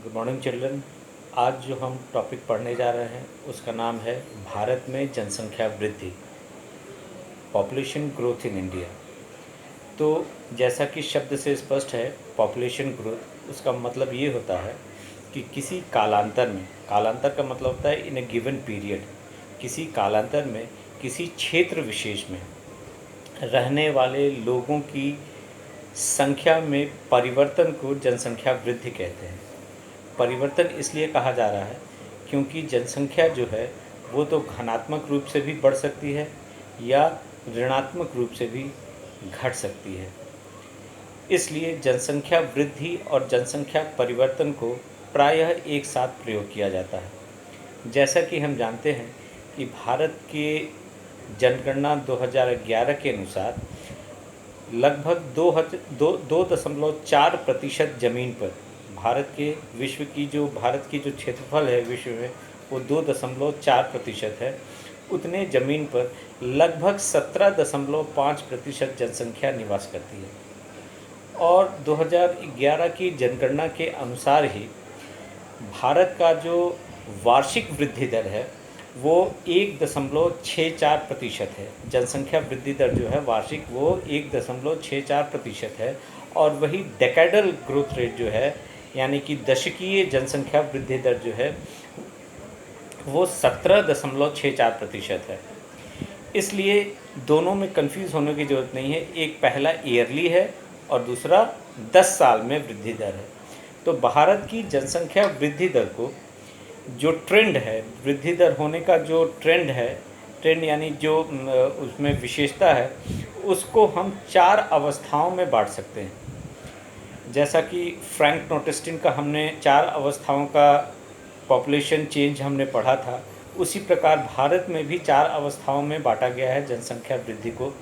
Good morning children. आज जो हम टॉपिक पढ़ने जा रहे हैं उसका नाम है भारत में जनसंख्या वृद्धि, पॉपुलेशन ग्रोथ इन इंडिया। तो जैसा कि शब्द से स्पष्ट है, पॉपुलेशन ग्रोथ, उसका मतलब ये होता है कि किसी कालांतर में, कालांतर का मतलब होता है इन ए गिवन पीरियड, किसी कालांतर में किसी क्षेत्र विशेष में रहने वाले लोगों की संख्या में परिवर्तन को जनसंख्या वृद्धि कहते हैं। परिवर्तन इसलिए कहा जा रहा है क्योंकि जनसंख्या जो है वो तो घनात्मक रूप से भी बढ़ सकती है या ऋणात्मक रूप से भी घट सकती है। इसलिए जनसंख्या वृद्धि और जनसंख्या परिवर्तन को प्रायः एक साथ प्रयोग किया जाता है। जैसा कि हम जानते हैं कि भारत के जनगणना 2011 के अनुसार लगभग 2.4% ज़मीन पर भारत की जो क्षेत्रफल है विश्व में वो 2.4% है। उतने ज़मीन पर लगभग 17.5% जनसंख्या निवास करती है और 2011 की जनगणना के अनुसार ही भारत का जो वार्षिक वृद्धि दर है वो 1.64% है। जनसंख्या वृद्धि दर जो है वार्षिक वो 1.64% है और वही डेकेडल ग्रोथ रेट जो है यानी कि दशकीय जनसंख्या वृद्धि दर जो है वो 17.64% है। इसलिए दोनों में कंफ्यूज होने की ज़रूरत नहीं है, एक पहला ईयरली है और दूसरा 10 साल में वृद्धि दर है। तो भारत की जनसंख्या वृद्धि दर को जो ट्रेंड है, वृद्धि दर होने का जो ट्रेंड है, ट्रेंड यानी जो उसमें विशेषता है, उसको हम 4 अवस्थाओं में बांट सकते हैं। जैसा कि फ्रैंक नोटेस्टिन का हमने 4 अवस्थाओं का पॉपुलेशन चेंज हमने पढ़ा था, उसी प्रकार भारत में भी 4 अवस्थाओं में बांटा गया है जनसंख्या वृद्धि को।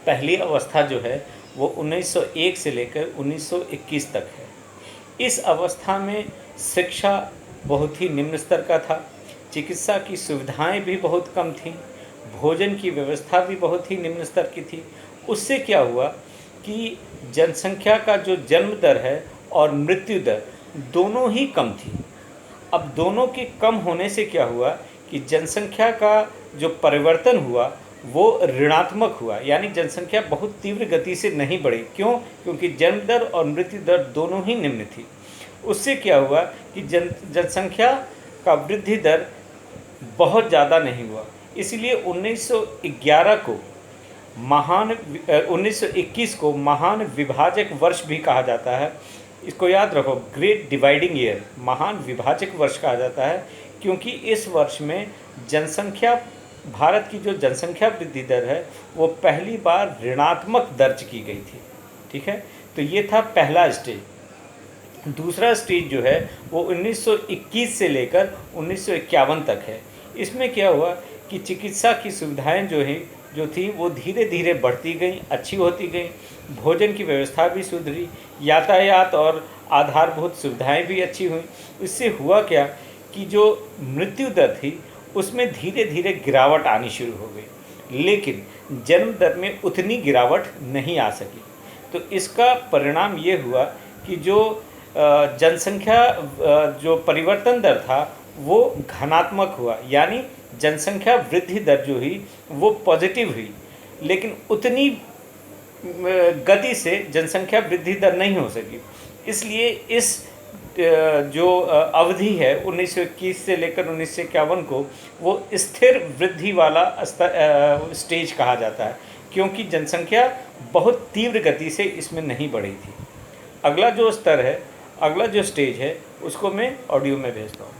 पहली अवस्था जो है वो 1901 से लेकर 1921 तक है। इस अवस्था में शिक्षा बहुत ही निम्न स्तर का था, चिकित्सा की सुविधाएं भी बहुत कम थीं, भोजन की व्यवस्था भी बहुत ही निम्न स्तर की थी। उससे क्या हुआ कि जनसंख्या का जो जन्म दर है और मृत्यु दर दोनों ही कम थी। अब दोनों के कम होने से क्या हुआ कि जनसंख्या का जो परिवर्तन हुआ वो ऋणात्मक हुआ, यानी जनसंख्या बहुत तीव्र गति से नहीं बढ़ी। क्यों? क्योंकि जन्म दर और मृत्यु दर दोनों ही निम्न थी। उससे क्या हुआ कि जनसंख्या का वृद्धि दर बहुत ज़्यादा नहीं हुआ। इसलिए 1921 को महान विभाजक वर्ष भी कहा जाता है। इसको याद रखो, ग्रेट डिवाइडिंग ईयर, महान विभाजक वर्ष कहा जाता है, क्योंकि इस वर्ष में भारत की जो जनसंख्या वृद्धि दर है वो पहली बार ऋणात्मक दर्ज की गई थी। ठीक है, तो ये था पहला स्टेज। दूसरा स्टेज जो है वो 1921 से लेकर 1951 तक है। इसमें क्या हुआ कि चिकित्सा की सुविधाएं जो थी वो धीरे धीरे बढ़ती गई, अच्छी होती गई, भोजन की व्यवस्था भी सुधरी, यातायात और आधारभूत सुविधाएं भी अच्छी हुई। इससे हुआ क्या कि जो मृत्यु दर थी उसमें धीरे धीरे गिरावट आनी शुरू हो गई, लेकिन जन्म दर में उतनी गिरावट नहीं आ सकी। तो इसका परिणाम ये हुआ कि जो जनसंख्या जो परिवर्तन दर था वो घनात्मक हुआ, यानी जनसंख्या वृद्धि दर जो हुई वो पॉजिटिव हुई, लेकिन उतनी गति से जनसंख्या वृद्धि दर नहीं हो सकी। इसलिए इस जो अवधि है 1921 से लेकर 1951 को वो स्थिर वृद्धि वाला स्टेज कहा जाता है, क्योंकि जनसंख्या बहुत तीव्र गति से इसमें नहीं बढ़ी थी। अगला जो स्टेज है उसको मैं ऑडियो में भेजता हूँ।